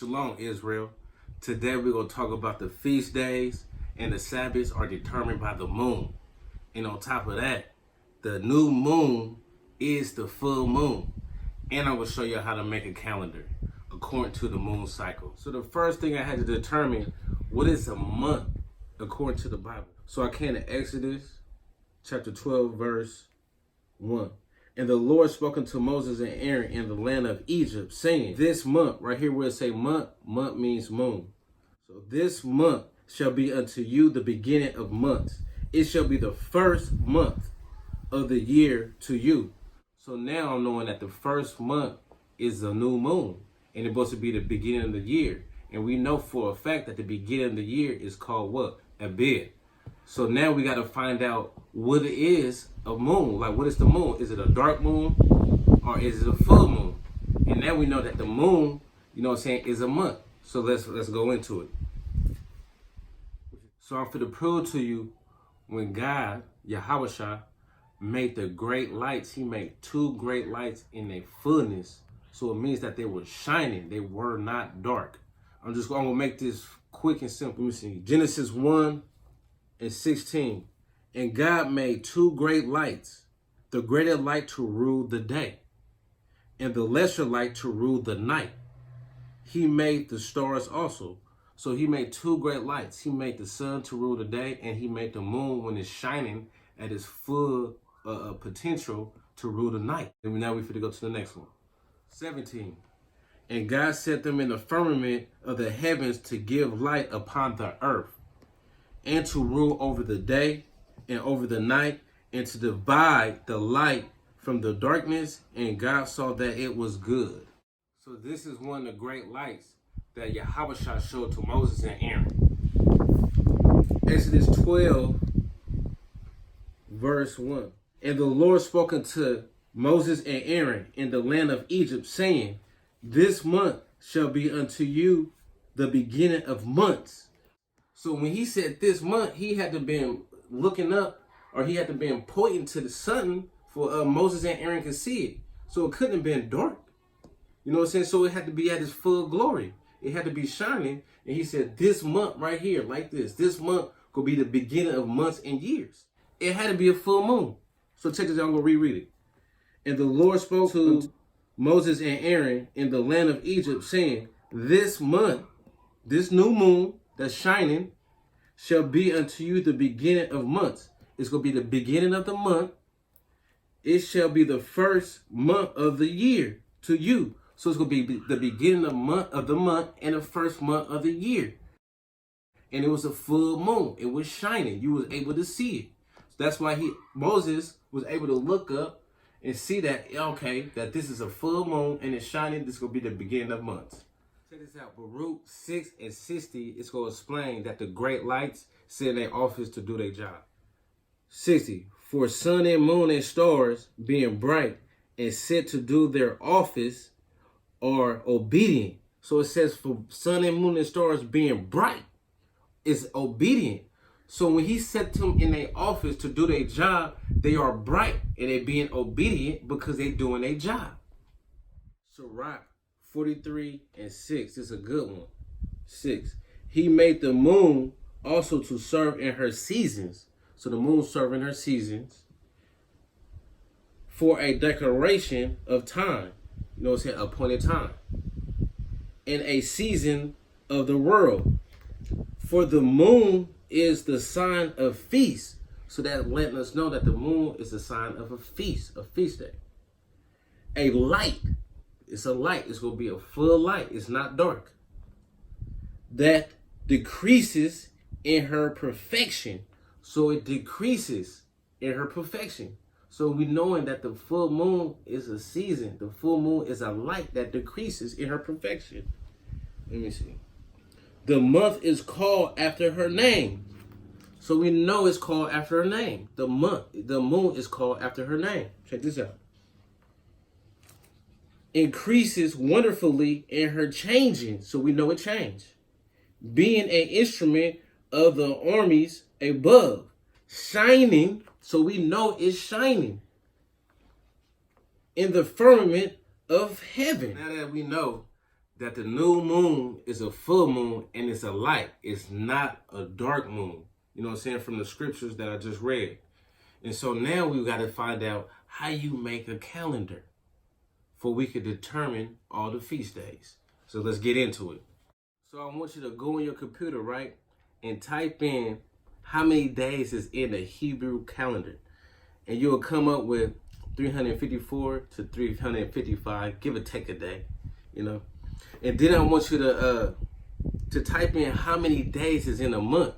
Shalom, Israel. Today we're going to talk about the feast days, and the Sabbaths are determined by the moon. And on top of that, the new moon is the full moon. And I'm going to show you how to make a calendar according to the moon cycle. So the first thing I had to determine, what is a month according to the Bible? So I came to Exodus chapter 12, verse 1. And the Lord spoke unto Moses and Aaron in the land of Egypt, saying, this month, right here where it say month, month means moon. So this month shall be unto you the beginning of months. It shall be the first month of the year to you. So now I'm knowing that the first month is the new moon, and it's supposed to be the beginning of the year. And we know for a fact that the beginning of the year is called what? Abib. So now we got to find out what it is a moon. Like, what is the moon? Is it a dark moon or is it a full moon? And now we know that the moon, you know what I'm saying, is a month. So let's go into it. So I'm going to prove to you, when God, Yahweh, made the great lights, he made two great lights in their fullness. So it means that they were shining. They were not dark. I'm going to make this quick and simple. Let me see. Genesis 1:16. And God made two great lights, the greater light to rule the day, and the lesser light to rule the night. He made the stars also. So he made two great lights. He made the sun to rule the day, and he made the moon, when it's shining at its full potential, to rule the night. And now we're going to go to the next one. 17. And God set them in the firmament of the heavens to give light upon the earth, and to rule over the day and over the night, and to divide the light from the darkness. And God saw that it was good. So this is one of the great lights that Yahweh showed to Moses and Aaron. Exodus 12, verse 1. And the Lord spoke unto Moses and Aaron in the land of Egypt, saying, this month shall be unto you the beginning of months. So when he said this month, he had to been looking up, or he had to been pointing to the sun for Moses and Aaron could see it. So it couldn't have been dark. You know what I'm saying? So it had to be at its full glory. It had to be shining. And he said, this month right here, like this month could be the beginning of months and years. It had to be a full moon. So check this out, I'm going to reread it. And the Lord spoke to Moses and Aaron in the land of Egypt, saying, this month, this new moon that's shining, shall be unto you the beginning of months. It's going to be the beginning of the month. It shall be the first month of the year to you. So it's going to be the beginning of the month and the first month of the year. And it was a full moon. It was shining. You was able to see it. So that's why Moses was able to look up and see that, okay, that this is a full moon and it's shining. This is going to be the beginning of months. Check this out. Baruch 6:60 is going to explain that the great lights sit in their office to do their job. 60. For sun and moon and stars being bright and set to do their office are obedient. So it says for sun and moon and stars being bright is obedient. So when he set them in their office to do their job, they are bright and they're being obedient because they're doing their job. Sirach 43:6. This is a good one. 6. He made the moon also to serve in her seasons. So the moon serving her seasons for a declaration of time. You know what I'm saying? Appointed time. In a season of the world. For the moon is the sign of feast. So that letting us know that the moon is a sign of a feast day. A light. It's a light. It's going to be a full light. It's not dark. That decreases in her perfection. So it decreases in her perfection. So we knowing that the full moon is a season. The full moon is a light that decreases in her perfection. Let me see. The month is called after her name. So we know it's called after her name. The moon is called after her name. Check this out. Increases wonderfully in her changing. So we know it changed. Being an instrument of the armies above. Shining. So we know it's shining. In the firmament of heaven. Now that we know that the new moon is a full moon and it's a light. It's not a dark moon. You know what I'm saying? From the scriptures that I just read. And so now we've got to find out how you make a calendar for we could determine all the feast days. So let's get into it. So I want you to go on your computer, right? And type in how many days is in the Hebrew calendar. And you'll come up with 354 to 355, give or take a day, you know. And then I want you to type in how many days is in a month.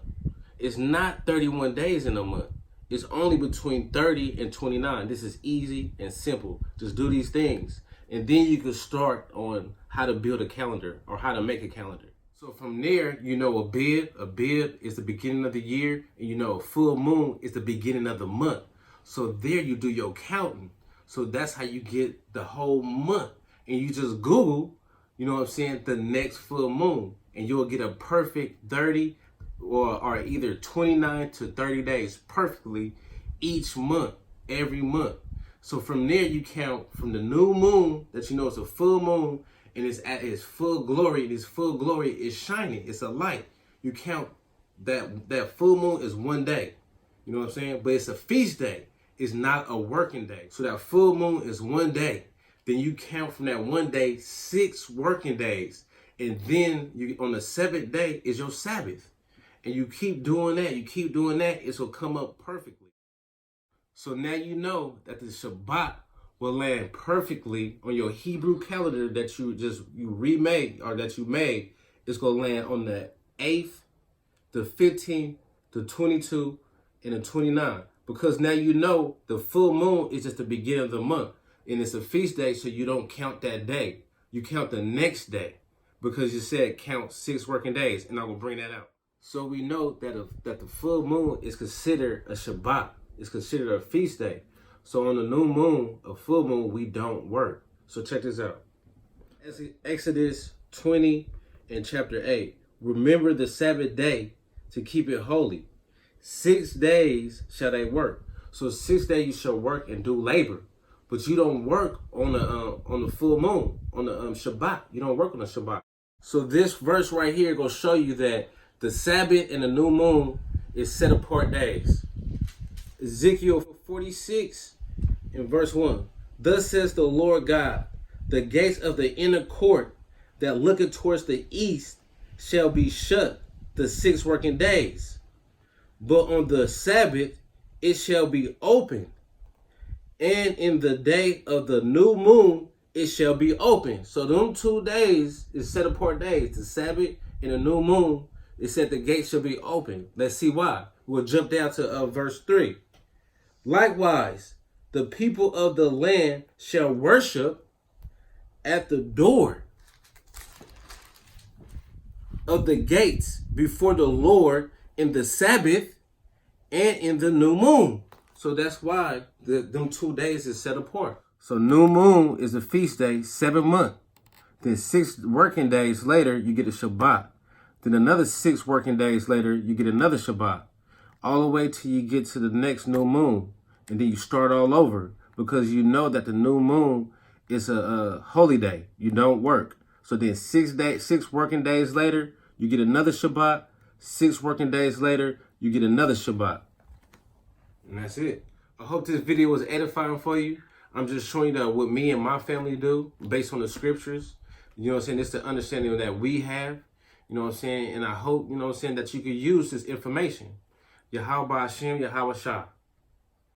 It's not 31 days in a month. It's only between 30 and 29. This is easy and simple. Just do these things. And then you can start on how to build a calendar or how to make a calendar. So from there, you know a bid is the beginning of the year, and you know a full moon is the beginning of the month. So there you do your counting. So that's how you get the whole month. And you just Google, you know what I'm saying, the next full moon. And you'll get a perfect 30 or either 29 to 30 days perfectly each month, every month. So from there you count from the new moon that you know it's a full moon and it's at its full glory. And its full glory is shining. It's a light. You count that full moon is one day. You know what I'm saying? But it's a feast day. It's not a working day. So that full moon is one day. Then you count from that one day 6 working days. And then you on the 7th day is your Sabbath. And you keep doing that. You keep doing that. It will come up perfectly. So now you know that the Shabbat will land perfectly on your Hebrew calendar that you remade or that you made. It's going to land on the 8th, the 15th, the 22, and the 29. Because now you know the full moon is just the beginning of the month. And it's a feast day, so you don't count that day. You count the next day. Because you said count 6 working days. And I will bring that out. So we know that the full moon is considered a Shabbat. It's considered a feast day. So on the new moon, a full moon, we don't work. So check this out. Exodus 20 and chapter 8. Remember the Sabbath day to keep it holy. 6 days shall they work. So 6 days you shall work and do labor. But you don't work on the full moon, on the Shabbat. You don't work on the Shabbat. So this verse right here is going to show you that the Sabbath and the new moon is set apart days. Ezekiel 46 in verse 1. Thus says the Lord God, the gates of the inner court that looketh towards the east shall be shut the 6 working days. But on the Sabbath it shall be open. And in the day of the new moon it shall be open. So them 2 days is set apart days. The Sabbath and the new moon, it said the gate shall be open. Let's see why. We'll jump down to verse 3. Likewise, the people of the land shall worship at the door of the gates before the Lord in the Sabbath and in the new moon. So that's why them 2 days is set apart. So new moon is a feast day, 7th month. Then 6 working days later, you get a Shabbat. Then another 6 working days later, you get another Shabbat. All the way till you get to the next new moon. And then you start all over because you know that the new moon is a holy day. You don't work. So then 6 working days later, you get another Shabbat. 6 working days later, you get another Shabbat. And that's it. I hope this video was edifying for you. I'm just showing you that what me and my family do based on the scriptures. You know what I'm saying? It's the understanding that we have. You know what I'm saying? And I hope, you know what I'm saying, that you can use this information. Yahweh Hashem, Yahweh Shah.